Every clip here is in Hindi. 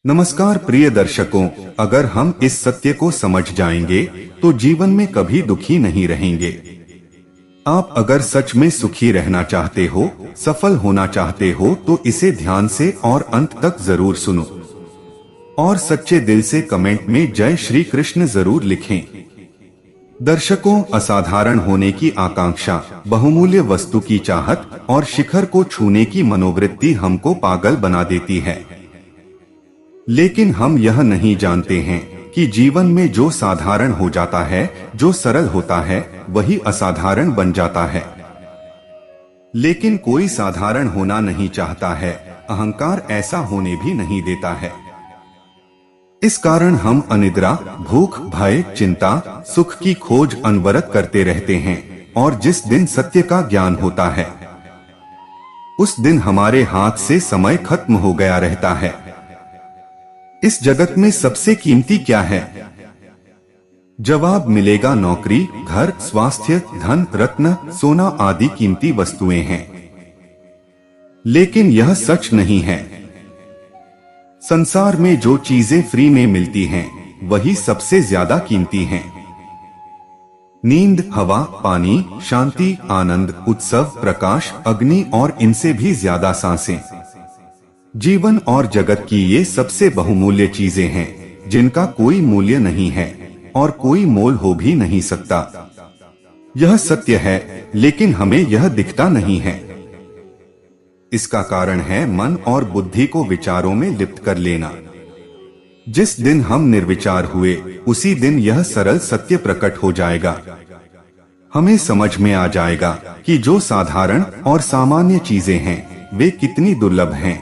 नमस्कार प्रिय दर्शकों, अगर हम इस सत्य को समझ जाएंगे तो जीवन में कभी दुखी नहीं रहेंगे। आप अगर सच में सुखी रहना चाहते हो, सफल होना चाहते हो तो इसे ध्यान से और अंत तक जरूर सुनो और सच्चे दिल से कमेंट में जय श्री कृष्ण जरूर लिखें। दर्शकों, असाधारण होने की आकांक्षा, बहुमूल्य वस्तु की चाहत और शिखर को छूने की मनोवृत्ति हमको पागल बना देती है। लेकिन हम यह नहीं जानते हैं कि जीवन में जो साधारण हो जाता है, जो सरल होता है, वही असाधारण बन जाता है। लेकिन कोई साधारण होना नहीं चाहता है, अहंकार ऐसा होने भी नहीं देता है। इस कारण हम अनिद्रा, भूख, भय, चिंता, सुख की खोज अनवरत करते रहते हैं और जिस दिन सत्य का ज्ञान होता है उस दिन हमारे हाथ से समय खत्म हो गया रहता है। इस जगत में सबसे कीमती क्या है? जवाब मिलेगा नौकरी, घर, स्वास्थ्य, धन, रत्न, सोना आदि कीमती वस्तुएं हैं। लेकिन यह सच नहीं है। संसार में जो चीजें फ्री में मिलती हैं, वही सबसे ज्यादा कीमती हैं। नींद, हवा, पानी, शांति, आनंद, उत्सव, प्रकाश, अग्नि और इनसे भी ज्यादा सांसें। जीवन और जगत की ये सबसे बहुमूल्य चीजें हैं जिनका कोई मूल्य नहीं है और कोई मोल हो भी नहीं सकता। यह सत्य है, लेकिन हमें यह दिखता नहीं है। इसका कारण है मन और बुद्धि को विचारों में लिप्त कर लेना। जिस दिन हम निर्विचार हुए, उसी दिन यह सरल सत्य प्रकट हो जाएगा। हमें समझ में आ जाएगा कि जो साधारण और सामान्य चीजें हैं, वे कितनी दुर्लभ हैं।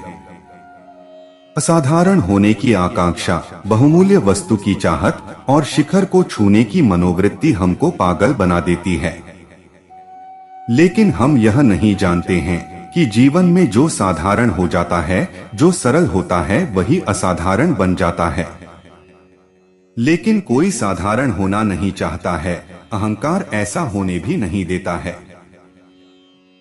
असाधारण होने की आकांक्षा, बहुमूल्य वस्तु की चाहत और शिखर को छूने की मनोवृत्ति हमको पागल बना देती है। लेकिन हम यह नहीं जानते हैं कि जीवन में जो साधारण हो जाता है, जो सरल होता है, वही असाधारण बन जाता है। लेकिन कोई साधारण होना नहीं चाहता है, अहंकार ऐसा होने भी नहीं देता है।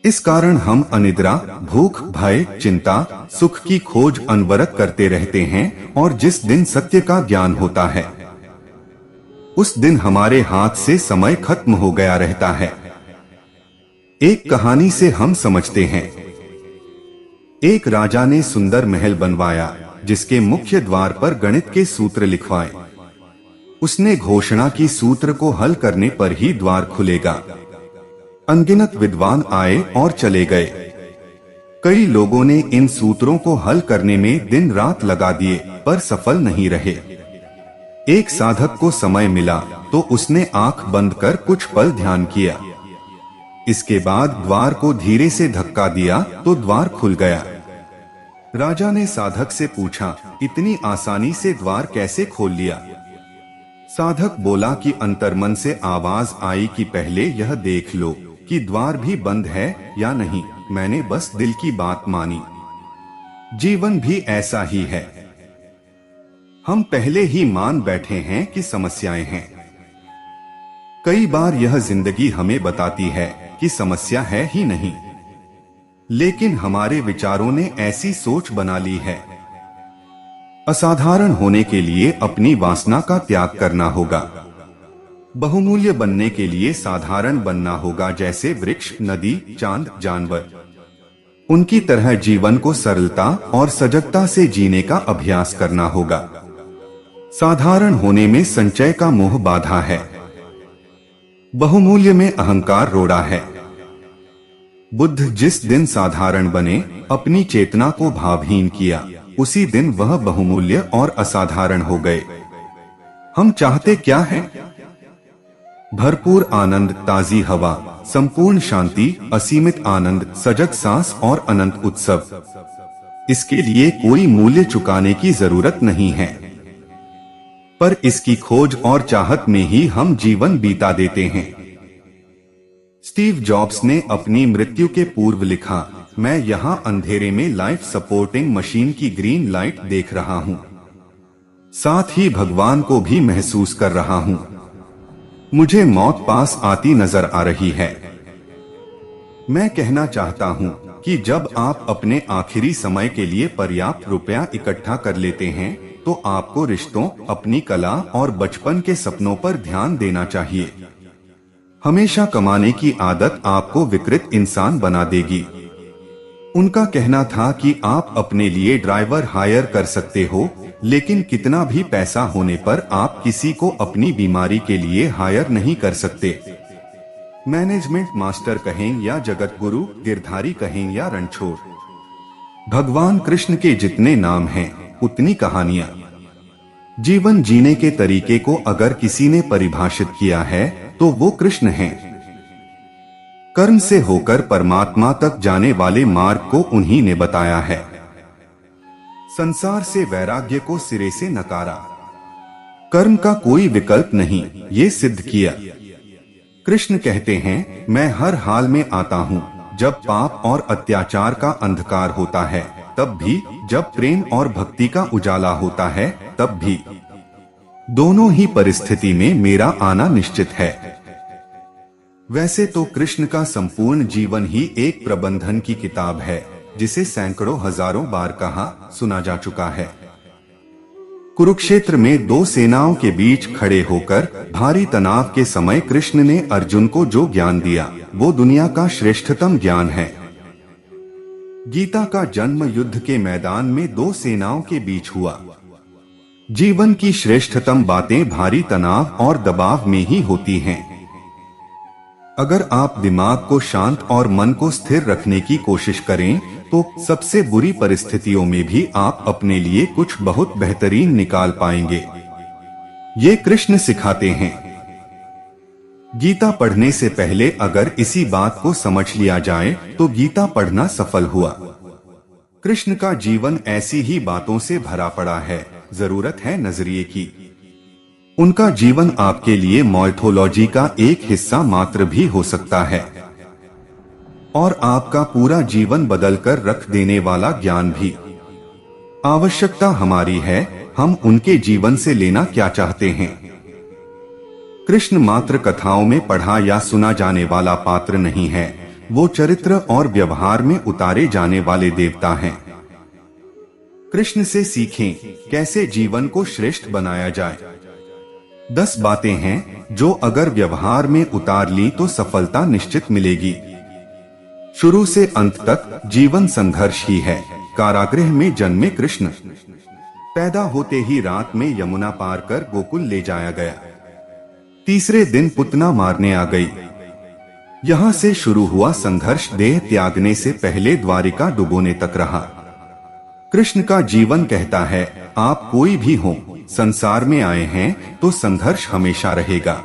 इस कारण हम अनिद्रा, भूख, भय, चिंता, सुख की खोज अनवरत करते रहते हैं और जिस दिन सत्य का ज्ञान होता है उस दिन हमारे हाथ से समय खत्म हो गया रहता है। एक कहानी से हम समझते हैं। एक राजा ने सुंदर महल बनवाया, जिसके मुख्य द्वार पर गणित के सूत्र लिखवाए। उसने घोषणा की सूत्र को हल करने पर ही द्वार खुलेगा। अनगिनत विद्वान आए और चले गए। कई लोगों ने इन सूत्रों को हल करने में दिन रात लगा दिए, पर सफल नहीं रहे। एक साधक को समय मिला तो उसने आंख बंद कर कुछ पल ध्यान किया। इसके बाद द्वार को धीरे से धक्का दिया तो द्वार खुल गया। राजा ने साधक से पूछा, इतनी आसानी से द्वार कैसे खोल लिया? साधक बोला कि अंतर्मन से आवाज आई कि पहले यह देख लो कि द्वार भी बंद है या नहीं। मैंने बस दिल की बात मानी। जीवन भी ऐसा ही है। हम पहले ही मान बैठे हैं कि समस्याएं हैं। कई बार यह जिंदगी हमें बताती है कि समस्या है ही नहीं, लेकिन हमारे विचारों ने ऐसी सोच बना ली है। असाधारण होने के लिए अपनी वासना का त्याग करना होगा। बहुमूल्य बनने के लिए साधारण बनना होगा, जैसे वृक्ष, नदी, चांद, जानवर। उनकी तरह जीवन को सरलता और सजगता से जीने का अभ्यास करना होगा। साधारण होने में संचय का मोह बाधा है। बहुमूल्य में अहंकार रोड़ा है। बुद्ध जिस दिन साधारण बने, अपनी चेतना को भावहीन किया, उसी दिन वह बहुमूल्य और असाधारण हो गए। हम चाहते क्या हैं? भरपूर आनंद, ताजी हवा, संपूर्ण शांति, असीमित आनंद, सजग सांस और अनंत उत्सव। इसके लिए कोई मूल्य चुकाने की जरूरत नहीं है, पर इसकी खोज और चाहत में ही हम जीवन बीता देते हैं। स्टीव जॉब्स ने अपनी मृत्यु के पूर्व लिखा, मैं यहाँ अंधेरे में लाइफ सपोर्टिंग मशीन की ग्रीन लाइट देख रहा हूँ, साथ ही भगवान को भी महसूस कर रहा हूँ। मुझे मौत पास आती नजर आ रही है। मैं कहना चाहता हूँ कि जब आप अपने आखिरी समय के लिए पर्याप्त रुपया इकट्ठा कर लेते हैं तो आपको रिश्तों, अपनी कला और बचपन के सपनों पर ध्यान देना चाहिए। हमेशा कमाने की आदत आपको विकृत इंसान बना देगी। उनका कहना था कि आप अपने लिए ड्राइवर हायर कर सकते हो, लेकिन कितना भी पैसा होने पर आप किसी को अपनी बीमारी के लिए हायर नहीं कर सकते। मैनेजमेंट मास्टर कहें या जगत गुरु, गिरधारी कहें या रणछोड़, भगवान कृष्ण के जितने नाम हैं उतनी कहानियां। जीवन जीने के तरीके को अगर किसी ने परिभाषित किया है तो वो कृष्ण हैं। कर्म से होकर परमात्मा तक जाने वाले मार्ग को उन्हीं ने बताया है। संसार से वैराग्य को सिरे से नकारा, कर्म का कोई विकल्प नहीं, ये सिद्ध किया। कृष्ण कहते हैं, मैं हर हाल में आता हूँ, जब पाप और अत्याचार का अंधकार होता है तब भी, जब प्रेम और भक्ति का उजाला होता है तब भी। दोनों ही परिस्थिति में मेरा आना निश्चित है। वैसे तो कृष्ण का संपूर्ण जीवन ही एक प्रबंधन की किताब है, जिसे सैकड़ों हजारों बार कहा सुना जा चुका है। कुरुक्षेत्र में दो सेनाओं के बीच खड़े होकर भारी तनाव के समय कृष्ण ने अर्जुन को जो ज्ञान दिया वो दुनिया का श्रेष्ठतम ज्ञान है। गीता का जन्म युद्ध के मैदान में दो सेनाओं के बीच हुआ। जीवन की श्रेष्ठतम बातें भारी तनाव और दबाव में ही होती हैं। अगर आप दिमाग को शांत और मन को स्थिर रखने की कोशिश करें तो सबसे बुरी परिस्थितियों में भी आप अपने लिए कुछ बहुत बेहतरीन निकाल पाएंगे। ये कृष्ण सिखाते हैं। गीता पढ़ने से पहले अगर इसी बात को समझ लिया जाए तो गीता पढ़ना सफल हुआ। कृष्ण का जीवन ऐसी ही बातों से भरा पड़ा है, जरूरत है नजरिए की। उनका जीवन आपके लिए माइथोलॉजी का एक हिस्सा मात्र भी हो सकता है और आपका पूरा जीवन बदलकर रख देने वाला ज्ञान भी। आवश्यकता हमारी है, हम उनके जीवन से लेना क्या चाहते हैं। कृष्ण मात्र कथाओं में पढ़ा या सुना जाने वाला पात्र नहीं है, वो चरित्र और व्यवहार में उतारे जाने वाले देवता हैं। कृष्ण से सीखें कैसे जीवन को श्रेष्ठ बनाया जाए। 10 बातें हैं जो अगर व्यवहार में उतार ली तो सफलता निश्चित मिलेगी। शुरू से अंत तक जीवन संघर्ष ही है। कारागृह में जन्मे कृष्ण, पैदा होते ही रात में यमुना पार कर गोकुल ले जाया गया। तीसरे दिन पुतना मारने आ गई। यहाँ से शुरू हुआ संघर्ष देह त्यागने से पहले द्वारिका डुबोने तक रहा। कृष्ण का जीवन कहता है, आप कोई भी हो, संसार में आए हैं तो संघर्ष हमेशा रहेगा।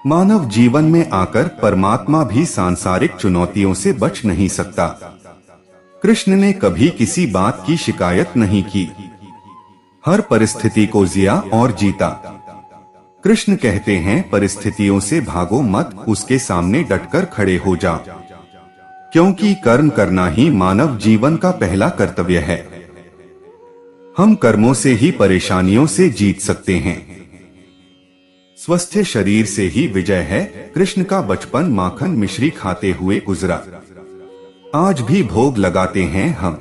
मानव जीवन में आकर परमात्मा भी सांसारिक चुनौतियों से बच नहीं सकता। कृष्ण ने कभी किसी बात की शिकायत नहीं की, हर परिस्थिति को जिया और जीता। कृष्ण कहते हैं, परिस्थितियों से भागो मत, उसके सामने डटकर खड़े हो जाओ, क्योंकि कर्म करना ही मानव जीवन का पहला कर्तव्य है। हम कर्मों से ही परेशानियों से जीत सकते हैं। स्वस्थ शरीर से ही विजय है। कृष्ण का बचपन माखन मिश्री खाते हुए गुजरा। आज भी भोग लगाते हैं हम,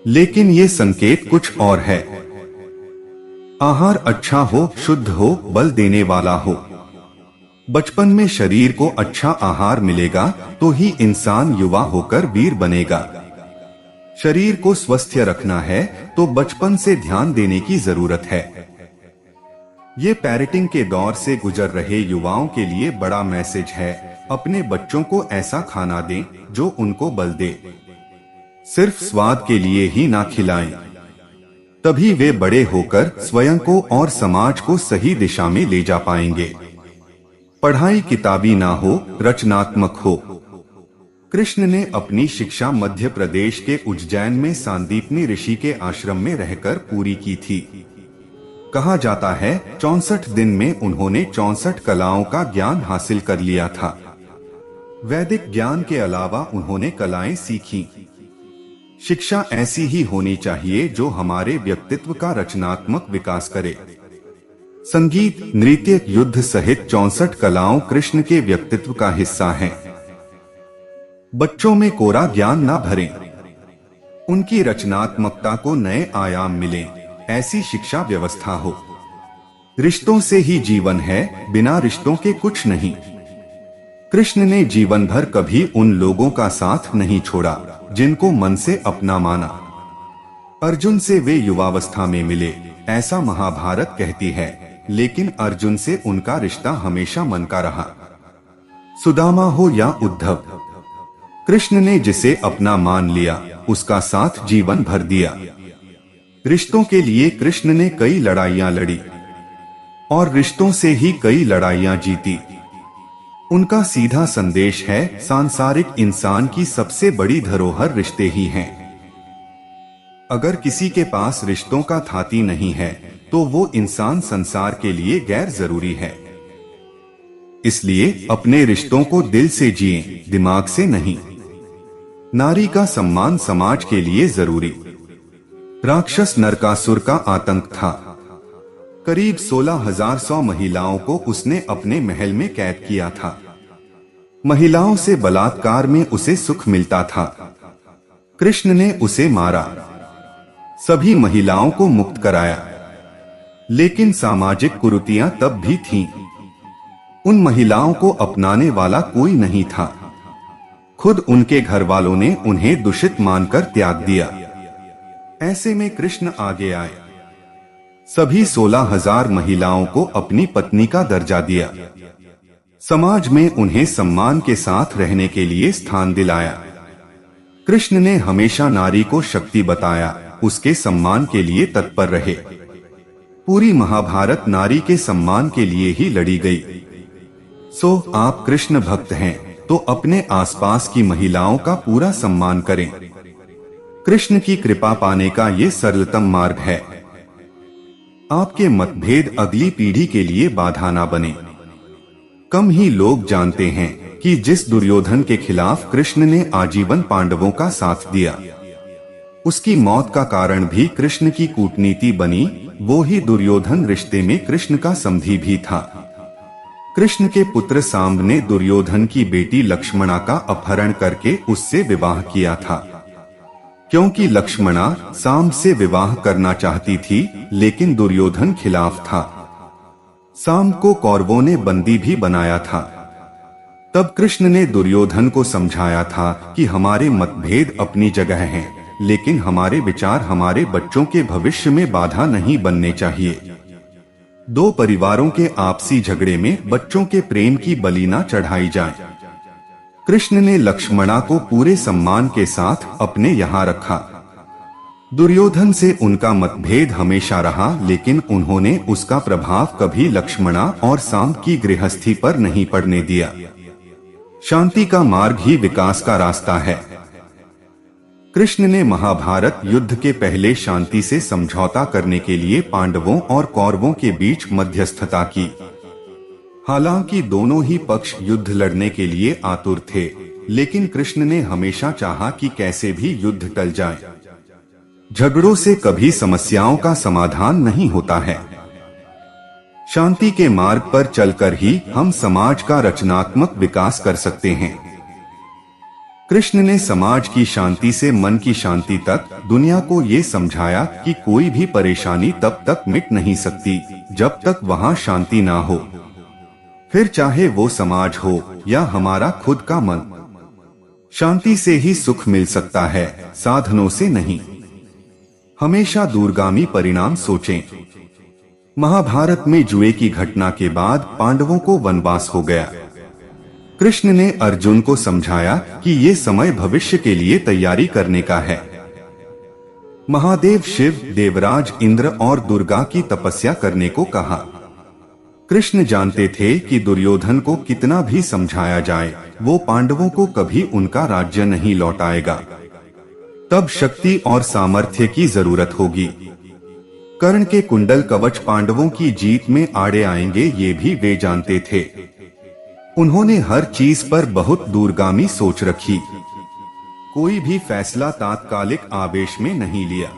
लेकिन ये संकेत कुछ और है। आहार अच्छा हो, शुद्ध हो, बल देने वाला हो। बचपन में शरीर को अच्छा आहार मिलेगा तो ही इंसान युवा होकर वीर बनेगा। शरीर को स्वस्थ रखना है तो बचपन से ध्यान देने की जरूरत है। ये पेरेंटिंग के दौर से गुजर रहे युवाओं के लिए बड़ा मैसेज है। अपने बच्चों को ऐसा खाना दें जो उनको बल दे। सिर्फ स्वाद के लिए ही ना खिलाएं, तभी वे बड़े होकर स्वयं को और समाज को सही दिशा में ले जा पाएंगे। पढ़ाई किताबी ना हो, रचनात्मक हो। कृष्ण ने अपनी शिक्षा मध्य प्रदेश के उज्जैन में सांदीपनी ऋषि के आश्रम में रहकर पूरी की थी। कहा जाता है 64 दिन में उन्होंने 64 कलाओं का ज्ञान हासिल कर लिया था। वैदिक ज्ञान के अलावा उन्होंने कलाएं सीखी। शिक्षा ऐसी ही होनी चाहिए जो हमारे व्यक्तित्व का रचनात्मक विकास करे। संगीत, नृत्य, युद्ध सहित 64 कलाओं कृष्ण के व्यक्तित्व का हिस्सा हैं। बच्चों में कोरा ज्ञान ना भरें, उनकी रचनात्मकता को नए आयाम मिले, ऐसी शिक्षा व्यवस्था हो। रिश्तों से ही जीवन है, बिना रिश्तों के कुछ नहीं। कृष्ण ने जीवन भर कभी उन लोगों का साथ नहीं छोड़ा जिनको मन से अपना माना। अर्जुन से वे युवावस्था में मिले, ऐसा महाभारत कहती है, लेकिन अर्जुन से उनका रिश्ता हमेशा मन का रहा। सुदामा हो या उद्धव, कृष्ण ने जिसे अपना मान लिया उसका साथ जीवन भर दिया। रिश्तों के लिए कृष्ण ने कई लड़ाइयां लड़ी और रिश्तों से ही कई लड़ाइयां जीती। उनका सीधा संदेश है, सांसारिक इंसान की सबसे बड़ी धरोहर रिश्ते ही हैं। अगर किसी के पास रिश्तों का थाती नहीं है तो वो इंसान संसार के लिए गैर जरूरी है। इसलिए अपने रिश्तों को दिल से जिएं, दिमाग से नहीं। नारी का सम्मान समाज के लिए जरूरी। राक्षस नरकासुर का आतंक था। करीब 16,100 महिलाओं को उसने अपने महल में कैद किया था। महिलाओं से बलात्कार में उसे सुख मिलता था। कृष्ण ने उसे मारा, सभी महिलाओं को मुक्त कराया, लेकिन सामाजिक कुरीतियां तब भी थीं। उन महिलाओं को अपनाने वाला कोई नहीं था। खुद उनके घर वालों ने उन्हें दूषित मानकर त्याग दिया। ऐसे में कृष्ण आगे आए, सभी 16,000 महिलाओं को अपनी पत्नी का दर्जा दिया। समाज में उन्हें सम्मान के साथ रहने के लिए स्थान दिलाया। कृष्ण ने हमेशा नारी को शक्ति बताया, उसके सम्मान के लिए तत्पर रहे। पूरी महाभारत नारी के सम्मान के लिए ही लड़ी गई। सो आप कृष्ण भक्त हैं तो अपने आसपास की महिलाओं का पूरा सम्मान करें। कृष्ण की कृपा पाने का ये सरलतम मार्ग है। आपके मतभेद अगली पीढ़ी के लिए बाधा ना बने। कम ही लोग जानते हैं कि जिस दुर्योधन के खिलाफ कृष्ण ने आजीवन पांडवों का साथ दिया, उसकी मौत का कारण भी कृष्ण की कूटनीति बनी। वो ही दुर्योधन रिश्ते में कृष्ण का समधी भी था। कृष्ण के पुत्र सांब ने दुर्योधन की बेटी लक्ष्मणा का अपहरण करके उससे विवाह किया था, क्योंकि लक्ष्मणा सांब से विवाह करना चाहती थी, लेकिन दुर्योधन खिलाफ था। सांब को कौरवों ने बंदी भी बनाया था। तब कृष्ण ने दुर्योधन को समझाया था कि हमारे मतभेद अपनी जगह हैं, लेकिन हमारे विचार हमारे बच्चों के भविष्य में बाधा नहीं बनने चाहिए। दो परिवारों के आपसी झगड़े में बच्चों के प्रेम की बलि न चढ़ाई जाए। कृष्ण ने लक्ष्मणा को पूरे सम्मान के साथ अपने यहाँ रखा। दुर्योधन से उनका मतभेद हमेशा रहा, लेकिन उन्होंने उसका प्रभाव कभी लक्ष्मणा और सांब की गृहस्थी पर नहीं पड़ने दिया। शांति का मार्ग ही विकास का रास्ता है। कृष्ण ने महाभारत युद्ध के पहले शांति से समझौता करने के लिए पांडवों और कौरवों के बीच मध्यस्थता की। हालांकि दोनों ही पक्ष युद्ध लड़ने के लिए आतुर थे, लेकिन कृष्ण ने हमेशा चाहा कि कैसे भी युद्ध टल जाए। झगड़ों से कभी समस्याओं का समाधान नहीं होता है। शांति के मार्ग पर चलकर ही हम समाज का रचनात्मक विकास कर सकते हैं। कृष्ण ने समाज की शांति से मन की शांति तक दुनिया को ये समझाया कि कोई भी परेशानी तब तक मिट नहीं सकती जब तक वहाँ शांति ना हो, फिर चाहे वो समाज हो या हमारा खुद का मन। शांति से ही सुख मिल सकता है, साधनों से नहीं। हमेशा दूरगामी परिणाम सोचें। महाभारत में जुए की घटना के बाद पांडवों को वनवास हो गया। कृष्ण ने अर्जुन को समझाया कि ये समय भविष्य के लिए तैयारी करने का है। महादेव शिव, देवराज इंद्र और दुर्गा की तपस्या करने को कहा। कृष्ण जानते थे कि दुर्योधन को कितना भी समझाया जाए, वो पांडवों को कभी उनका राज्य नहीं लौटाएगा। तब शक्ति और सामर्थ्य की जरूरत होगी। कर्ण के कुंडल कवच पांडवों की जीत में आड़े आएंगे, ये भी वे जानते थे। उन्होंने हर चीज पर बहुत दूरगामी सोच रखी। कोई भी फैसला तात्कालिक आवेश में नहीं लिया।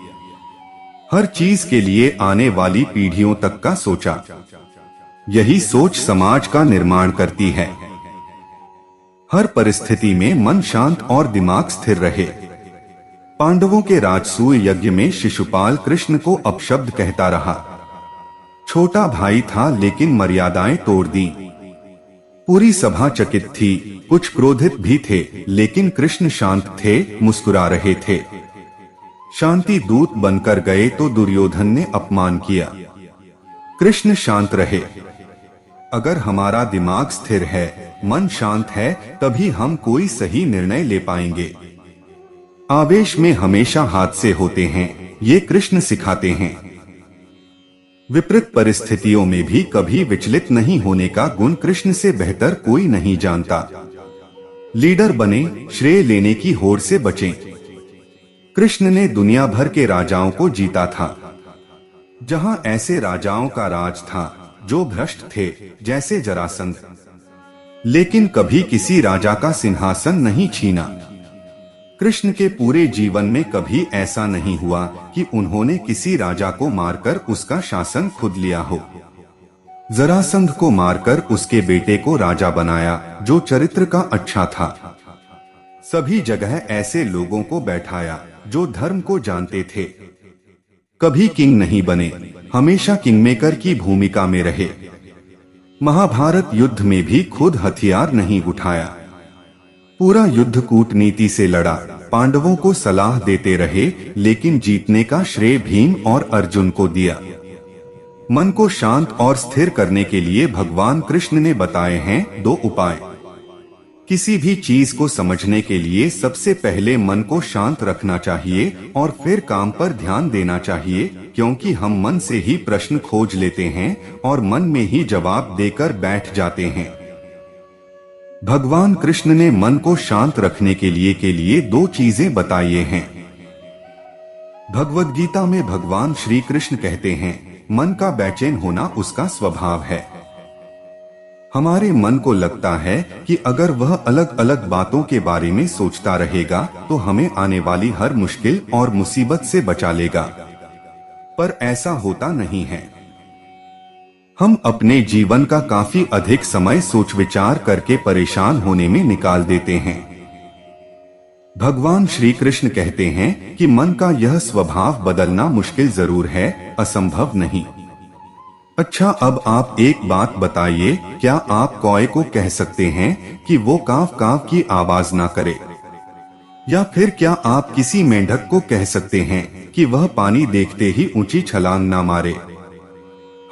हर चीज के लिए आने वाली पीढ़ियों तक का सोचा। यही सोच समाज का निर्माण करती है। हर परिस्थिति में मन शांत और दिमाग स्थिर रहे। पांडवों के राजसूय यज्ञ में शिशुपाल कृष्ण को अपशब्द कहता रहा। छोटा भाई था लेकिन मर्यादाएं तोड़ दी। पूरी सभा चकित थी, कुछ क्रोधित भी थे, लेकिन कृष्ण शांत थे, मुस्कुरा रहे थे। शांति दूत बनकर गए तो दुर्योधन ने अपमान किया। कृष्ण शांत रहे। अगर हमारा दिमाग स्थिर है, मन शांत है, तभी हम कोई सही निर्णय ले पाएंगे। आवेश में हमेशा हादसे होते हैं, ये कृष्ण सिखाते हैं। विपरीत परिस्थितियों में भी कभी विचलित नहीं होने का गुण कृष्ण से बेहतर कोई नहीं जानता। लीडर बने, श्रेय लेने की होड़ से बचें। कृष्ण ने दुनिया भर के राजाओं को जीता था। जहां ऐसे राजाओं का राज था जो भ्रष्ट थे, जैसे जरासंध, लेकिन कभी किसी राजा का सिंहासन नहीं छीना। कृष्ण के पूरे जीवन में कभी ऐसा नहीं हुआ कि उन्होंने किसी राजा को मारकर उसका शासन खुद लिया हो। जरासंध को मारकर उसके बेटे को राजा बनाया, जो चरित्र का अच्छा था। सभी जगह ऐसे लोगों को बैठाया जो धर्म को जानते थे। कभी किंग नहीं बने, हमेशा किंगमेकर की भूमिका में रहे। महाभारत युद्ध में भी खुद हथियार नहीं उठाया, पूरा युद्ध कूटनीति से लड़ा। पांडवों को सलाह देते रहे, लेकिन जीतने का श्रेय भीम और अर्जुन को दिया। मन को शांत और स्थिर करने के लिए भगवान कृष्ण ने बताए हैं 2 उपाय। किसी भी चीज को समझने के लिए सबसे पहले मन को शांत रखना चाहिए और फिर काम पर ध्यान देना चाहिए, क्योंकि हम मन से ही प्रश्न खोज लेते हैं और मन में ही जवाब देकर बैठ जाते हैं। भगवान कृष्ण ने मन को शांत रखने के लिए 2 चीजें बताई हैं। भगवद गीता में भगवान श्री कृष्ण कहते हैं, मन का बेचैन होना उसका स्वभाव है। हमारे मन को लगता है कि अगर वह अलग अलग बातों के बारे में सोचता रहेगा तो हमें आने वाली हर मुश्किल और मुसीबत से बचा लेगा, पर ऐसा होता नहीं है। हम अपने जीवन का काफी अधिक समय सोच विचार करके परेशान होने में निकाल देते हैं। भगवान श्री कृष्ण कहते हैं कि मन का यह स्वभाव बदलना मुश्किल जरूर है, असंभव नहीं। अच्छा, अब आप एक बात बताइए, क्या आप कौए को कह सकते हैं कि वो काव काव की आवाज ना करे? या फिर क्या आप किसी मेंढक को कह सकते हैं कि वह पानी देखते ही ऊंची छलांग ना मारे?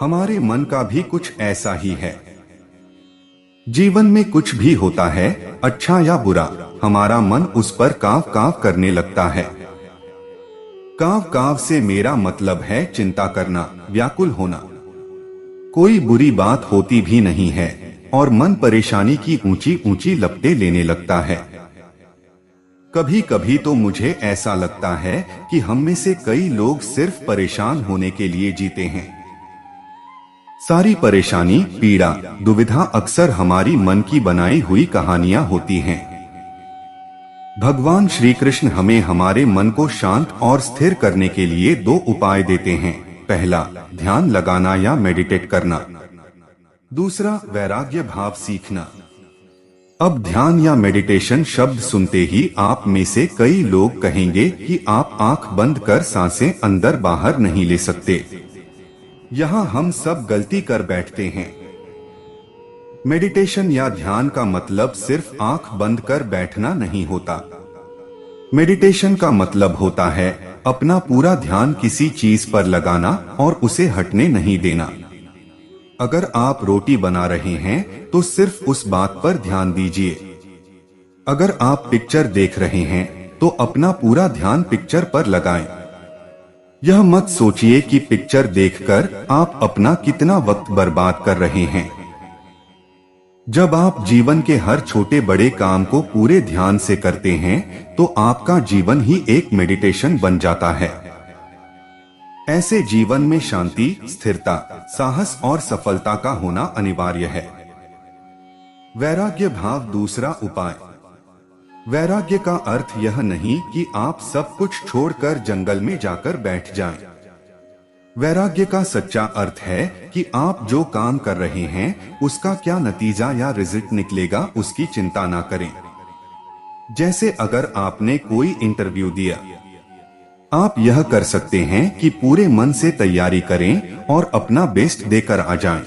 हमारे मन का भी कुछ ऐसा ही है। जीवन में कुछ भी होता है, अच्छा या बुरा, हमारा मन उस पर काव काव करने लगता है। काव काव से मेरा मतलब है चिंता करना, व्याकुल होना। कोई बुरी बात होती भी नहीं है और मन परेशानी की ऊंची ऊंची लपटें लेने लगता है। कभी कभी तो मुझे ऐसा लगता है कि हम में से कई लोग सिर्फ परेशान होने के लिए जीते हैं। सारी परेशानी, पीड़ा, दुविधा अक्सर हमारी मन की बनाई हुई कहानियां होती हैं। भगवान श्री कृष्ण हमें हमारे मन को शांत और स्थिर करने के लिए 2 उपाय देते हैं। पहला, ध्यान लगाना या मेडिटेट करना। दूसरा, वैराग्य भाव सीखना। अब ध्यान या मेडिटेशन शब्द सुनते ही आप में से कई लोग कहेंगे कि आप आंख बंद कर सांसें अंदर बाहर नहीं ले सकते। यहाँ हम सब गलती कर बैठते हैं। मेडिटेशन या ध्यान का मतलब सिर्फ आंख बंद कर बैठना नहीं होता। मेडिटेशन का मतलब होता है अपना पूरा ध्यान किसी चीज पर लगाना और उसे हटने नहीं देना। अगर आप रोटी बना रहे हैं तो सिर्फ उस बात पर ध्यान दीजिए। अगर आप पिक्चर देख रहे हैं तो अपना पूरा ध्यान पिक्चर पर लगाएं। यह मत सोचिए कि पिक्चर देखकर आप अपना कितना वक्त बर्बाद कर रहे हैं। जब आप जीवन के हर छोटे बड़े काम को पूरे ध्यान से करते हैं तो आपका जीवन ही एक मेडिटेशन बन जाता है। ऐसे जीवन में शांति, स्थिरता, साहस और सफलता का होना अनिवार्य है। वैराग्य भाव दूसरा उपाय। वैराग्य का अर्थ यह नहीं कि आप सब कुछ छोड़कर जंगल में जाकर बैठ जाएं। वैराग्य का सच्चा अर्थ है कि आप जो काम कर रहे हैं उसका क्या नतीजा या रिजल्ट निकलेगा उसकी चिंता ना करें। जैसे अगर आपने कोई इंटरव्यू दिया, आप यह कर सकते हैं कि पूरे मन से तैयारी करें और अपना बेस्ट देकर आ जाएं।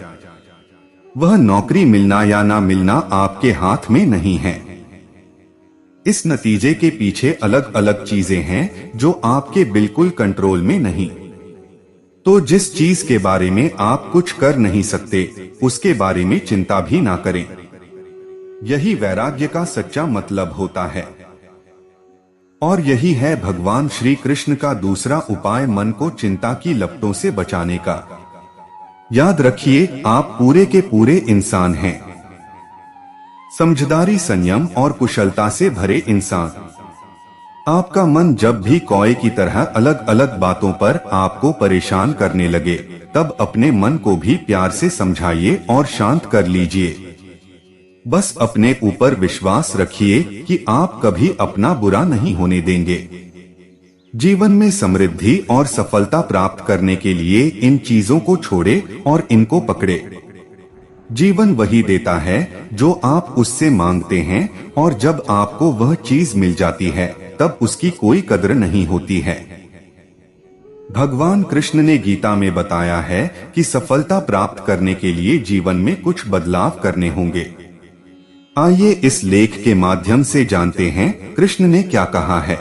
वह नौकरी मिलना या ना मिलना आपके हाथ में नहीं है। इस नतीजे के पीछे अलग अलग चीजें हैं जो आपके बिल्कुल कंट्रोल में नहीं। तो जिस चीज के बारे में आप कुछ कर नहीं सकते उसके बारे में चिंता भी ना करें। यही वैराग्य का सच्चा मतलब होता है। और यही है भगवान श्री कृष्ण का दूसरा उपाय मन को चिंता की लपटों से बचाने का। याद रखिए, आप पूरे के पूरे इंसान हैं, समझदारी, संयम और कुशलता से भरे इंसान। आपका मन जब भी कौए की तरह अलग अलग बातों पर आपको परेशान करने लगे, तब अपने मन को भी प्यार से समझाइए और शांत कर लीजिए। बस अपने ऊपर विश्वास रखिए कि आप कभी अपना बुरा नहीं होने देंगे। जीवन में समृद्धि और सफलता प्राप्त करने के लिए इन चीजों को छोड़े और इनको पकड़े। जीवन वही देता है जो आप उससे मांगते हैं, और जब आपको वह चीज मिल जाती है तब उसकी कोई कद्र नहीं होती है। भगवान कृष्ण ने गीता में बताया है कि सफलता प्राप्त करने के लिए जीवन में कुछ बदलाव करने होंगे। आइए इस लेख के माध्यम से जानते हैं कृष्ण ने क्या कहा है।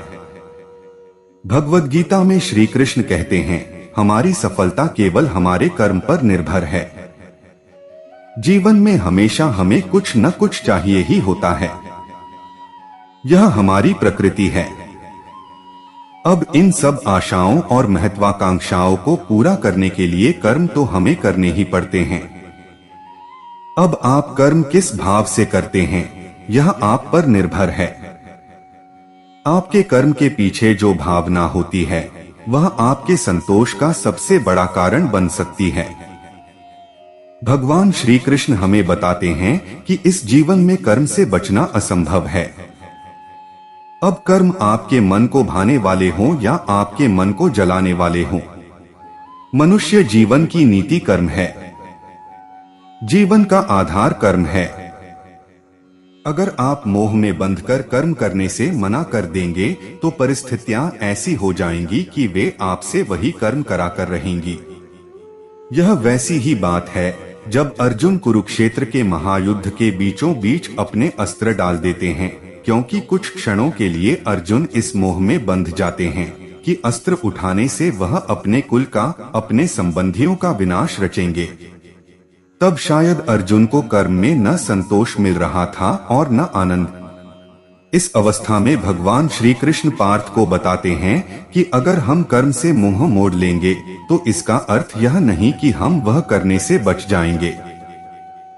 भगवद गीता में श्री कृष्ण कहते हैं, हमारी सफलता केवल हमारे कर्म पर निर्भर है। जीवन में हमेशा हमें कुछ न कुछ चाहिए ही होता है। यह हमारी प्रकृति है। अब इन सब आशाओं और महत्वाकांक्षाओं को पूरा करने के लिए कर्म तो हमें करने ही पड़ते हैं। अब आप कर्म किस भाव से करते हैं, यह आप पर निर्भर है। आपके कर्म के पीछे जो भावना होती है वह आपके संतोष का सबसे बड़ा कारण बन सकती है। भगवान श्री कृष्ण हमें बताते हैं कि इस जीवन में कर्म से बचना असंभव है। अब कर्म आपके मन को भाने वाले हों या आपके मन को जलाने वाले हों, मनुष्य जीवन की नीति कर्म है। जीवन का आधार कर्म है। अगर आप मोह में बंधकर कर्म करने से मना कर देंगे तो परिस्थितियां ऐसी हो जाएंगी कि वे आपसे वही कर्म कराकर रहेंगी। यह वैसी ही बात है जब अर्जुन कुरुक्षेत्र के महायुद्ध के बीचों बीच अपने अस्त्र डाल देते हैं, क्योंकि कुछ क्षणों के लिए अर्जुन इस मोह में बंध जाते हैं कि अस्त्र उठाने से वह अपने कुल का, अपने संबंधियों का विनाश रचेंगे। तब शायद अर्जुन को कर्म में न संतोष मिल रहा था और न आनंद। इस अवस्था में भगवान श्री कृष्ण पार्थ को बताते हैं कि अगर हम कर्म से मुंह मोड़ लेंगे तो इसका अर्थ यह नहीं कि हम वह करने से बच जाएंगे।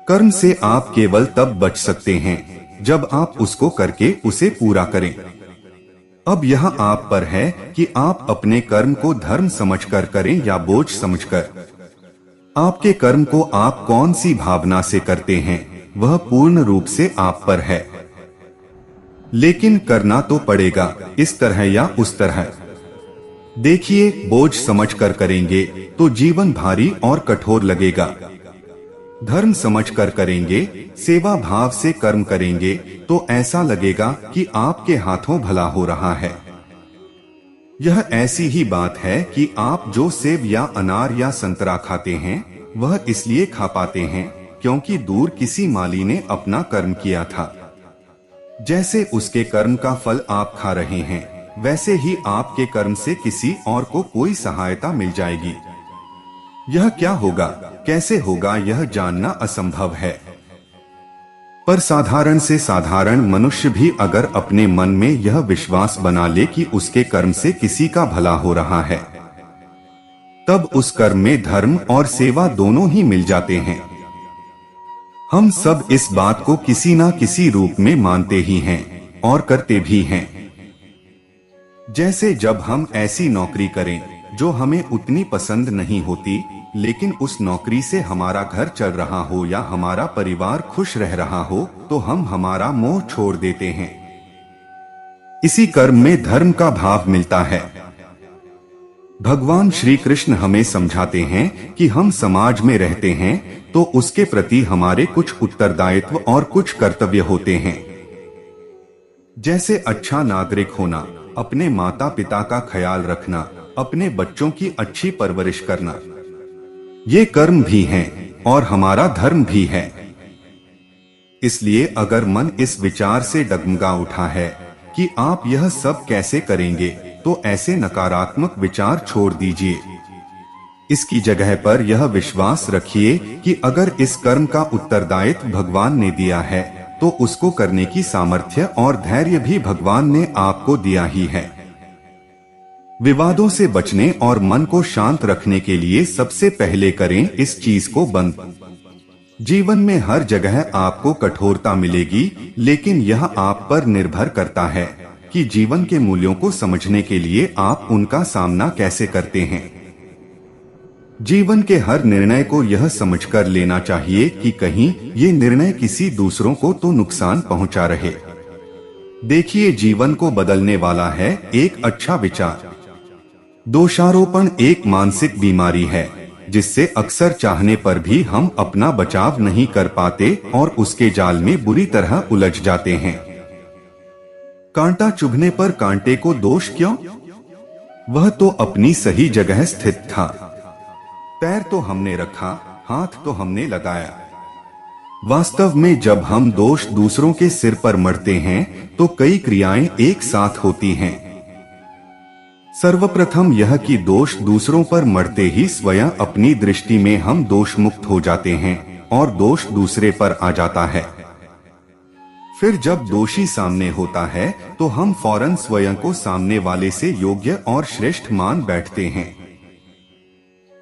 कर्म से आप केवल तब बच सकते हैं जब आप उसको करके उसे पूरा करें। अब यह आप पर है कि आप अपने कर्म को धर्म समझकर करें या बोझ समझकर। आपके कर्म को आप कौन सी भावना से करते हैं वह पूर्ण रूप से आप पर है, लेकिन करना तो पड़ेगा, इस तरह या उस तरह। देखिए, बोझ समझकर करेंगे तो जीवन भारी और कठोर लगेगा। धर्म समझकर करेंगे, सेवा भाव से कर्म करेंगे तो ऐसा लगेगा कि आपके हाथों भला हो रहा है। यह ऐसी ही बात है कि आप जो सेब या अनार या संतरा खाते हैं वह इसलिए खा पाते हैं क्योंकि दूर किसी माली ने अपना कर्म किया था। जैसे उसके कर्म का फल आप खा रहे हैं, वैसे ही आपके कर्म से किसी और को कोई सहायता मिल जाएगी। यह क्या होगा, कैसे होगा, यह जानना असंभव है। पर साधारण से साधारण मनुष्य भी अगर अपने मन में यह विश्वास बना ले कि उसके कर्म से किसी का भला हो रहा है, तब उस कर्म में धर्म और सेवा दोनों ही मिल जाते हैं। हम सब इस बात को किसी ना किसी रूप में मानते ही हैं और करते भी हैं। जैसे जब हम ऐसी नौकरी करें जो हमें उतनी पसंद नहीं होती, लेकिन उस नौकरी से हमारा घर चल रहा हो या हमारा परिवार खुश रह रहा हो, तो हम हमारा मोह छोड़ देते हैं। इसी कर्म में धर्म का भाव मिलता है। भगवान श्री कृष्ण हमें समझाते हैं कि हम समाज में रहते हैं तो उसके प्रति हमारे कुछ उत्तरदायित्व और कुछ कर्तव्य होते हैं, जैसे अच्छा नागरिक होना, अपने माता पिता का ख्याल रखना, अपने बच्चों की अच्छी परवरिश करना। ये कर्म भी हैं और हमारा धर्म भी है। इसलिए अगर मन इस विचार से डगमगा उठा है कि आप यह सब कैसे करेंगे, तो ऐसे नकारात्मक विचार छोड़ दीजिए। इसकी जगह पर यह विश्वास रखिए कि अगर इस कर्म का उत्तरदायित्व भगवान ने दिया है तो उसको करने की सामर्थ्य और धैर्य भी भगवान ने आपको दिया ही है। विवादों से बचने और मन को शांत रखने के लिए सबसे पहले करें इस चीज को बंद। जीवन में हर जगह आपको कठोरता मिलेगी, लेकिन यह आप पर निर्भर करता है कि जीवन के मूल्यों को समझने के लिए आप उनका सामना कैसे करते हैं। जीवन के हर निर्णय को यह समझकर लेना चाहिए कि कहीं ये निर्णय किसी दूसरों को तो नुकसान पहुंचा रहे। देखिए, जीवन को बदलने वाला है एक अच्छा विचार। दोषारोपण एक मानसिक बीमारी है जिससे अक्सर चाहने पर भी हम अपना बचाव नहीं कर पाते और उसके जाल में बुरी तरह उलझ जाते हैं। कांटा चुभने पर कांटे को दोष क्यों? वह तो अपनी सही जगह स्थित था। पैर तो हमने रखा, हाथ तो हमने लगाया। वास्तव में जब हम दोष दूसरों के सिर पर मढ़ते हैं तो कई क्रियाएं एक साथ होती हैं। सर्वप्रथम यह कि दोष दूसरों पर मढ़ते ही स्वयं अपनी दृष्टि में हम दोष मुक्त हो जाते हैं और दोष दूसरे पर आ जाता है। फिर जब दोषी सामने होता है तो हम फौरन स्वयं को सामने वाले से योग्य और श्रेष्ठ मान बैठते हैं।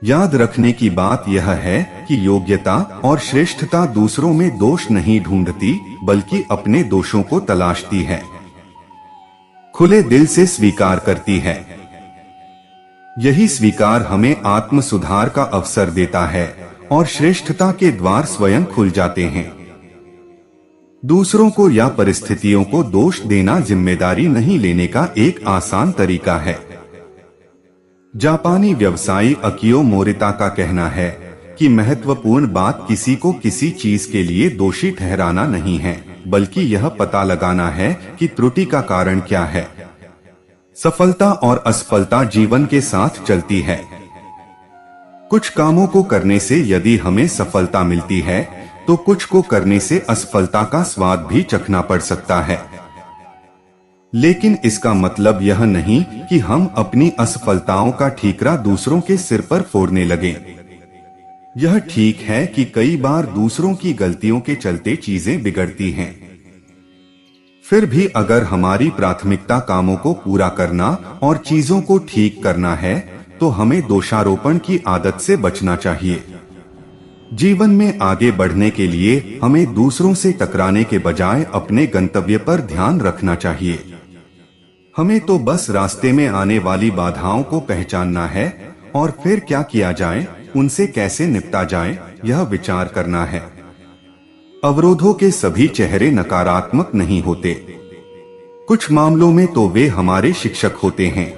याद रखने की बात यह है कि योग्यता और श्रेष्ठता दूसरों में दोष नहीं ढूंढती, बल्कि अपने दोषों को तलाशती है, खुले दिल से स्वीकार करती है। यही स्वीकार हमें आत्म सुधार का अवसर देता है और श्रेष्ठता के द्वार स्वयं खुल जाते हैं। दूसरों को या परिस्थितियों को दोष देना जिम्मेदारी नहीं लेने का एक आसान तरीका है। जापानी व्यवसायी अकियो मोरिता का कहना है कि महत्वपूर्ण बात किसी को किसी चीज के लिए दोषी ठहराना नहीं है, बल्कि यह पता लगाना है कि त्रुटि का कारण क्या है। सफलता और असफलता जीवन के साथ चलती है। कुछ कामों को करने से यदि हमें सफलता मिलती है तो कुछ को करने से असफलता का स्वाद भी चखना पड़ सकता है। लेकिन इसका मतलब यह नहीं कि हम अपनी असफलताओं का ठीकरा दूसरों के सिर पर फोड़ने लगें। यह ठीक है कि कई बार दूसरों की गलतियों के चलते चीजें बिगड़ती हैं। फिर भी अगर हमारी प्राथमिकता कामों को पूरा करना और चीजों को ठीक करना है तो हमें दोषारोपण की आदत से बचना चाहिए। जीवन में आगे बढ़ने के लिए हमें दूसरों से टकराने के बजाय अपने गंतव्य पर ध्यान रखना चाहिए। हमें तो बस रास्ते में आने वाली बाधाओं को पहचानना है और फिर क्या किया जाए, उनसे कैसे निपटा जाए, यह विचार करना है। अवरोधों के सभी चेहरे नकारात्मक नहीं होते। कुछ मामलों में तो वे हमारे शिक्षक होते हैं।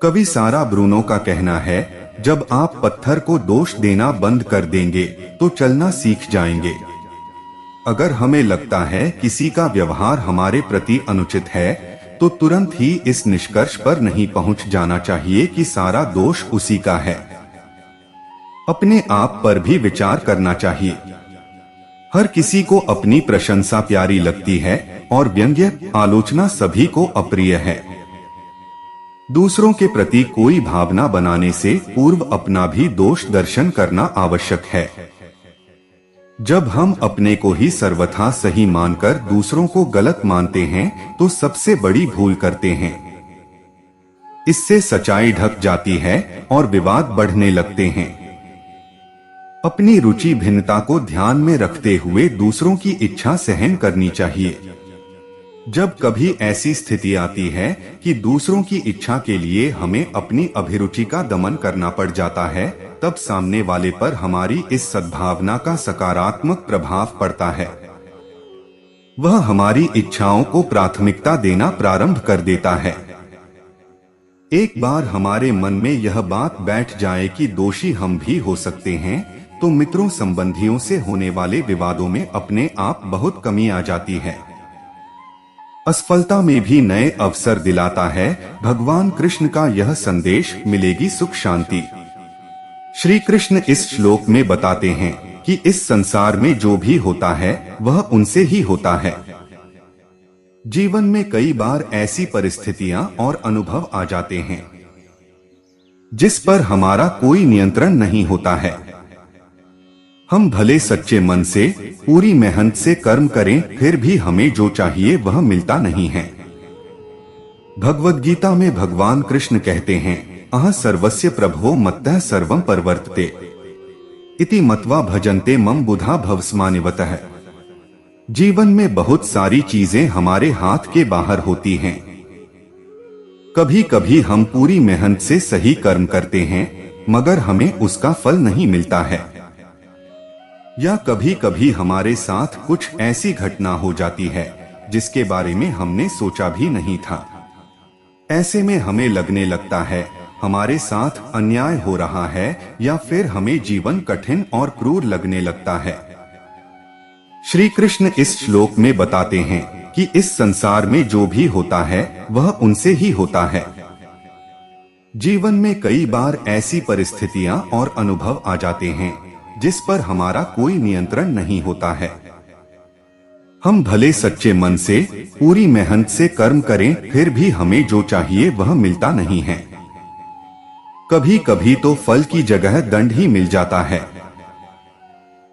कवि सारा ब्रूनो का कहना है, जब आप पत्थर को दोष देना बंद कर देंगे तो चलना सीख जाएंगे। अगर हमें लगता है किसी का व्यवहार हमारे प्रति अनुचित है तो तुरंत ही इस निष्कर्ष पर नहीं पहुंच जाना चाहिए कि सारा दोष उसी का है। अपने आप पर भी विचार करना चाहिए। हर किसी को अपनी प्रशंसा प्यारी लगती है और व्यंग्य आलोचना सभी को अप्रिय है। दूसरों के प्रति कोई भावना बनाने से पूर्व अपना भी दोष दर्शन करना आवश्यक है। जब हम अपने को ही सर्वथा सही मानकर दूसरों को गलत मानते हैं तो सबसे बड़ी भूल करते हैं। इससे सच्चाई ढक जाती है और विवाद बढ़ने लगते हैं। अपनी रुचि भिन्नता को ध्यान में रखते हुए दूसरों की इच्छा सहन करनी चाहिए। जब कभी ऐसी स्थिति आती है कि दूसरों की इच्छा के लिए हमें अपनी अभिरुचि का दमन करना पड़ जाता है, तब सामने वाले पर हमारी इस सद्भावना का सकारात्मक प्रभाव पड़ता है। वह हमारी इच्छाओं को प्राथमिकता देना प्रारंभ कर देता है। एक बार हमारे मन में यह बात बैठ जाए कि दोषी हम भी हो सकते हैं, तो मित्रों संबंधियों से होने वाले विवादों में अपने आप बहुत कमी आ जाती है। असफलता में भी नए अवसर दिलाता है भगवान कृष्ण का यह संदेश, मिलेगी सुख शांति। श्री कृष्ण इस श्लोक में बताते हैं कि इस संसार में जो भी होता है वह उनसे ही होता है। जीवन में कई बार ऐसी परिस्थितियां और अनुभव आ जाते हैं जिस पर हमारा कोई नियंत्रण नहीं होता है। हम भले सच्चे मन से पूरी मेहनत से कर्म करें, फिर भी हमें जो चाहिए वह मिलता नहीं है। भगवद गीता में भगवान कृष्ण कहते हैं, अह सर्वस्य प्रभवो मत्तः सर्वं परिवर्तते इति मत्वा भजन्ते मम बुधा भवस्मानिवतः। जीवन में बहुत सारी चीजें हमारे हाथ के बाहर होती हैं। कभी कभी हम पूरी मेहनत से सही कर्म करते हैं मगर हमें उसका फल नहीं मिलता है, या कभी कभी हमारे साथ कुछ ऐसी घटना हो जाती है जिसके बारे में हमने सोचा भी नहीं था। ऐसे में हमें लगने लगता है हमारे साथ अन्याय हो रहा है, या फिर हमें जीवन कठिन और क्रूर लगने लगता है। श्री कृष्ण इस श्लोक में बताते हैं कि इस संसार में जो भी होता है वह उनसे ही होता है। जीवन में कई बार ऐसी परिस्थितियां और अनुभव आ जाते हैं जिस पर हमारा कोई नियंत्रण नहीं होता है। हम भले सच्चे मन से पूरी मेहनत से कर्म करें, फिर भी हमें जो चाहिए वह मिलता नहीं है। कभी कभी तो फल की जगह दंड ही मिल जाता है।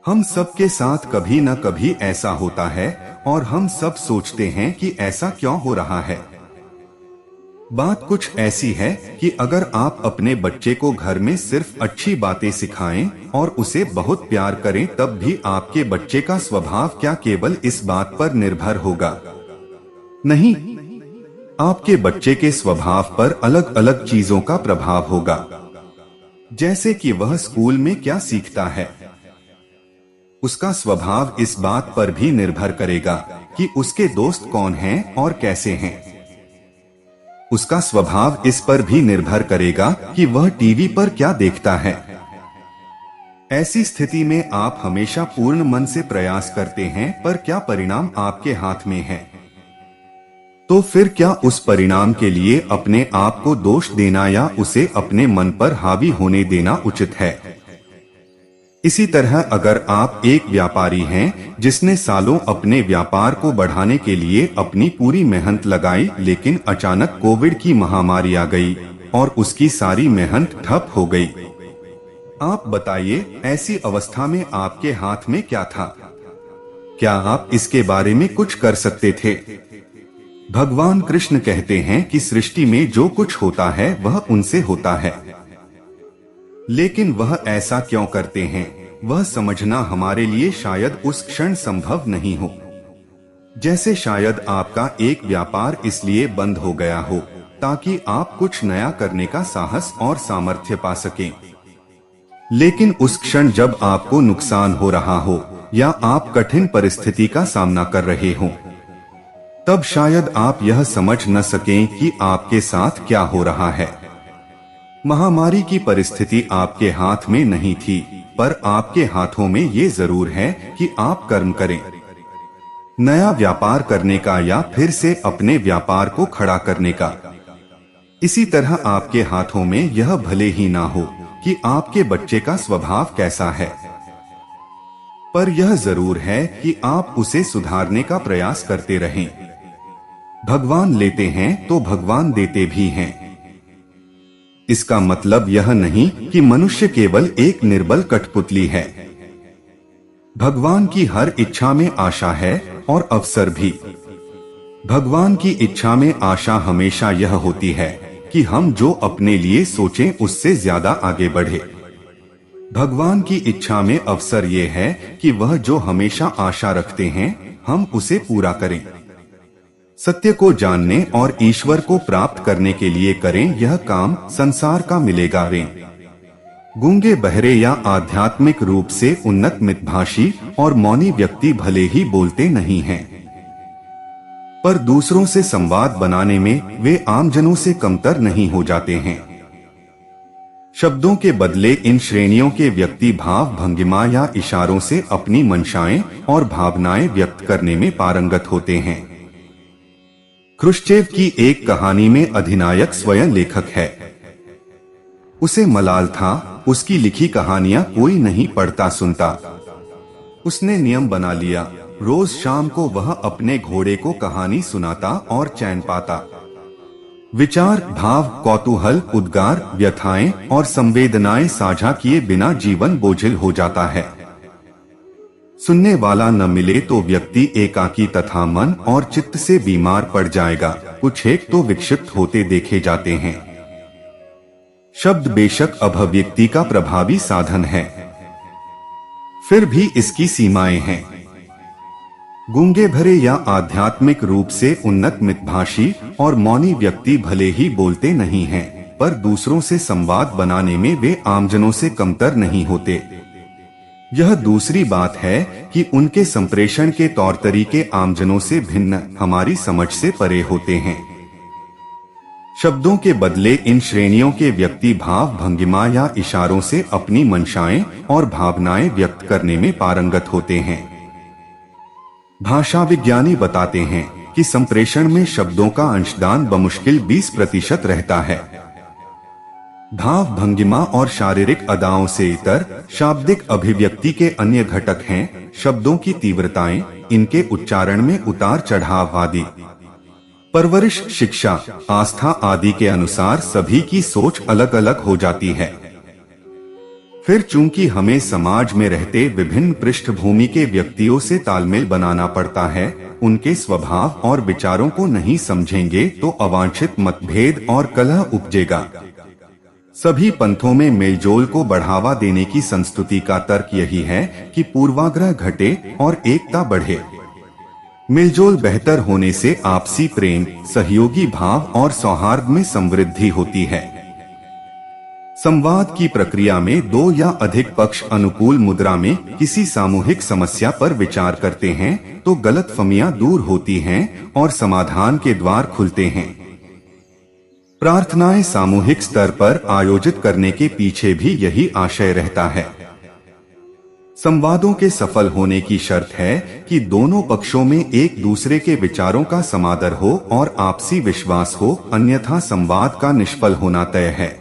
हम सबके साथ कभी न कभी ऐसा होता है और हम सब सोचते हैं कि ऐसा क्यों हो रहा है। बात कुछ ऐसी है कि अगर आप अपने बच्चे को घर में सिर्फ अच्छी बातें सिखाएं और उसे बहुत प्यार करें, तब भी आपके बच्चे का स्वभाव क्या केवल इस बात पर निर्भर होगा? नहीं, आपके बच्चे के स्वभाव पर अलग अलग चीजों का प्रभाव होगा। जैसे कि वह स्कूल में क्या सीखता है, उसका स्वभाव इस बात पर भी निर्भर करेगा कि उसके दोस्त कौन हैं और कैसे हैं। उसका स्वभाव इस पर भी निर्भर करेगा कि वह टीवी पर क्या देखता है। ऐसी स्थिति में आप हमेशा पूर्ण मन से प्रयास करते हैं, पर क्या परिणाम आपके हाथ में है? तो फिर क्या उस परिणाम के लिए अपने आप को दोष देना या उसे अपने मन पर हावी होने देना उचित है? इसी तरह अगर आप एक व्यापारी हैं जिसने सालों अपने व्यापार को बढ़ाने के लिए अपनी पूरी मेहनत लगाई, लेकिन अचानक कोविड की महामारी आ गई और उसकी सारी मेहनत ठप हो गई, आप बताइए ऐसी अवस्था में आपके हाथ में क्या था? क्या आप इसके बारे में कुछ कर सकते थे? भगवान कृष्ण कहते हैं कि सृष्टि में जो कुछ होता है वह उनसे होता है, लेकिन वह ऐसा क्यों करते हैं वह समझना हमारे लिए शायद उस क्षण संभव नहीं हो। जैसे शायद आपका एक व्यापार इसलिए बंद हो गया हो ताकि आप कुछ नया करने का साहस और सामर्थ्य पा सकें, लेकिन उस क्षण जब आपको नुकसान हो रहा हो या आप कठिन परिस्थिति का सामना कर रहे हो, तब शायद आप यह समझ न सकें कि आपके साथ क्या हो रहा है। महामारी की परिस्थिति आपके हाथ में नहीं थी, पर आपके हाथों में ये जरूर है कि आप कर्म करें, नया व्यापार करने का या फिर से अपने व्यापार को खड़ा करने का। इसी तरह आपके हाथों में यह भले ही ना हो कि आपके बच्चे का स्वभाव कैसा है, पर यह जरूर है कि आप उसे सुधारने का प्रयास करते रहें। भगवान लेते हैं तो भगवान देते भी हैं। इसका मतलब यह नहीं कि मनुष्य केवल एक निर्बल कठपुतली है। भगवान की हर इच्छा में आशा है और अवसर भी। भगवान की इच्छा में आशा हमेशा यह होती है कि हम जो अपने लिए सोचें उससे ज्यादा आगे बढ़े। भगवान की इच्छा में अवसर ये है कि वह जो हमेशा आशा रखते हैं हम उसे पूरा करें। सत्य को जानने और ईश्वर को प्राप्त करने के लिए करें यह काम, संसार का मिलेगा रे। गूंगे बहरे या आध्यात्मिक रूप से उन्नत मितभाषी और मौनी व्यक्ति भले ही बोलते नहीं हैं, पर दूसरों से संवाद बनाने में वे आमजनों से कमतर नहीं हो जाते हैं। शब्दों के बदले इन श्रेणियों के व्यक्ति भाव भंगिमा या इशारों से अपनी मंशाएं और भावनाएं व्यक्त करने में पारंगत होते हैं। ख्रुश्चेव की एक कहानी में अधिनायक स्वयं लेखक है। उसे मलाल था, उसकी लिखी कहानियां कोई नहीं पढ़ता सुनता। उसने नियम बना लिया, रोज शाम को वह अपने घोड़े को कहानी सुनाता और चैन पाता। विचार, भाव, कौतूहल, उद्गार, व्यथाएं और संवेदनाएं साझा किए बिना जीवन बोझिल हो जाता है। सुनने वाला न मिले तो व्यक्ति एकाकी तथा मन और चित्त से बीमार पड़ जाएगा। कुछ एक तो विक्षिप्त होते देखे जाते हैं। शब्द बेशक अभिव्यक्ति का प्रभावी साधन है, फिर भी इसकी सीमाएं हैं। गूंगे भरे या आध्यात्मिक रूप से उन्नत मितभाषी और मौनी व्यक्ति भले ही बोलते नहीं हैं, पर दूसरों से संवाद बनाने में वे आमजनों से कमतर नहीं होते। यह दूसरी बात है कि उनके संप्रेषण के तौर तरीके आमजनों से भिन्न, हमारी समझ से परे होते हैं। शब्दों के बदले इन श्रेणियों के व्यक्ति भाव भंगिमा या इशारों से अपनी मंशाएं और भावनाएं व्यक्त करने में पारंगत होते हैं। भाषा विज्ञानी बताते हैं कि संप्रेषण में शब्दों का अंशदान बमुश्किल 20% रहता है। भाव भंगिमा और शारीरिक अदाओं से इतर शाब्दिक अभिव्यक्ति के अन्य घटक हैं शब्दों की तीव्रताएं, इनके उच्चारण में उतार चढ़ाव आदि। परवरिश, शिक्षा, आस्था आदि के अनुसार सभी की सोच अलग अलग हो जाती है। फिर चूंकि हमें समाज में रहते विभिन्न पृष्ठभूमि के व्यक्तियों से तालमेल बनाना पड़ता है, उनके स्वभाव और विचारों को नहीं समझेंगे तो अवांछित मतभेद और कलह उपजेगा। सभी पंथों में मेलजोल को बढ़ावा देने की संस्तुति का तर्क यही है कि पूर्वाग्रह घटे और एकता बढ़े। मेलजोल बेहतर होने से आपसी प्रेम, सहयोगी भाव और सौहार्द में समृद्धि होती है। संवाद की प्रक्रिया में दो या अधिक पक्ष अनुकूल मुद्रा में किसी सामूहिक समस्या पर विचार करते हैं तो गलतफहमियां दूर होती हैं और समाधान के द्वार खुलते हैं। प्रार्थनाएं सामूहिक स्तर पर आयोजित करने के पीछे भी यही आशय रहता है। संवादों के सफल होने की शर्त है कि दोनों पक्षों में एक दूसरे के विचारों का समादर हो और आपसी विश्वास हो, अन्यथा संवाद का निष्फल होना तय है।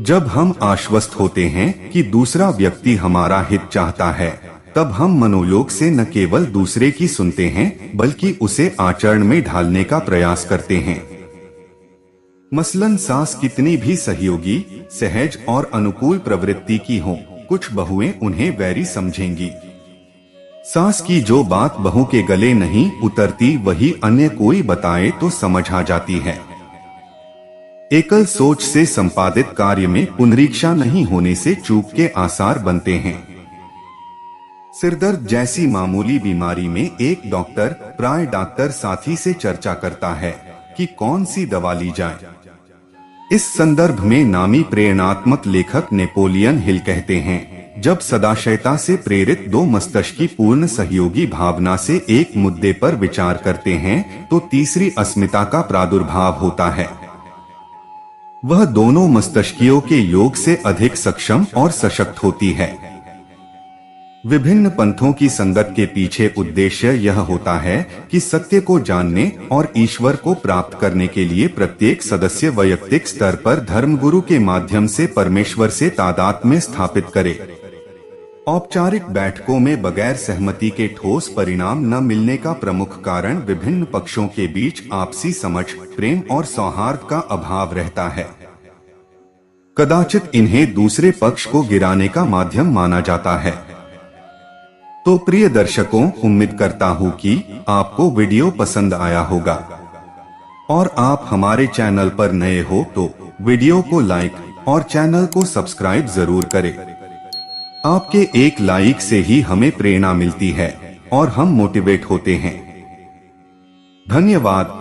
जब हम आश्वस्त होते हैं कि दूसरा व्यक्ति हमारा हित चाहता है, तब हम मनोयोग से न केवल दूसरे की सुनते हैं बल्कि उसे आचरण में ढालने का प्रयास करते हैं। मसलन सास कितनी भी सहयोगी, सहज और अनुकूल प्रवृत्ति की हो, कुछ बहुएं उन्हें वैरी समझेंगी। सास की जो बात बहू के गले नहीं उतरती वही अन्य कोई बताए तो समझ आ जाती है। एकल सोच से संपादित कार्य में पुनरीक्षा नहीं होने से चूक के आसार बनते हैं। सिरदर्द जैसी मामूली बीमारी में एक डॉक्टर प्राय डॉक्टर साथी से चर्चा करता है कि कौन सी दवा ली जाए। इस संदर्भ में नामी प्रेरणात्मक लेखक नेपोलियन हिल कहते हैं, जब सदाशयता से प्रेरित दो मस्तिष्की पूर्ण सहयोगी भावना से एक मुद्दे पर विचार करते हैं तो तीसरी अस्मिता का प्रादुर्भाव होता है। वह दोनों मस्तिष्कियों के योग से अधिक सक्षम और सशक्त होती है। विभिन्न पंथों की संगत के पीछे उद्देश्य यह होता है कि सत्य को जानने और ईश्वर को प्राप्त करने के लिए प्रत्येक सदस्य वैयक्तिक स्तर पर धर्मगुरु के माध्यम से परमेश्वर से तादात्म्य स्थापित करे। औपचारिक बैठकों में बगैर सहमति के ठोस परिणाम न मिलने का प्रमुख कारण विभिन्न पक्षों के बीच आपसी समझ, प्रेम और सौहार्द का अभाव रहता है। कदाचित इन्हें दूसरे पक्ष को गिराने का माध्यम माना जाता है। तो प्रिय दर्शकों, उम्मीद करता हूँ कि आपको वीडियो पसंद आया होगा और आप हमारे चैनल पर नए हो तो वीडियो को लाइक और चैनल को सब्सक्राइब जरूर करें। आपके एक लाइक से ही हमें प्रेरणा मिलती है और हम मोटिवेट होते हैं। धन्यवाद।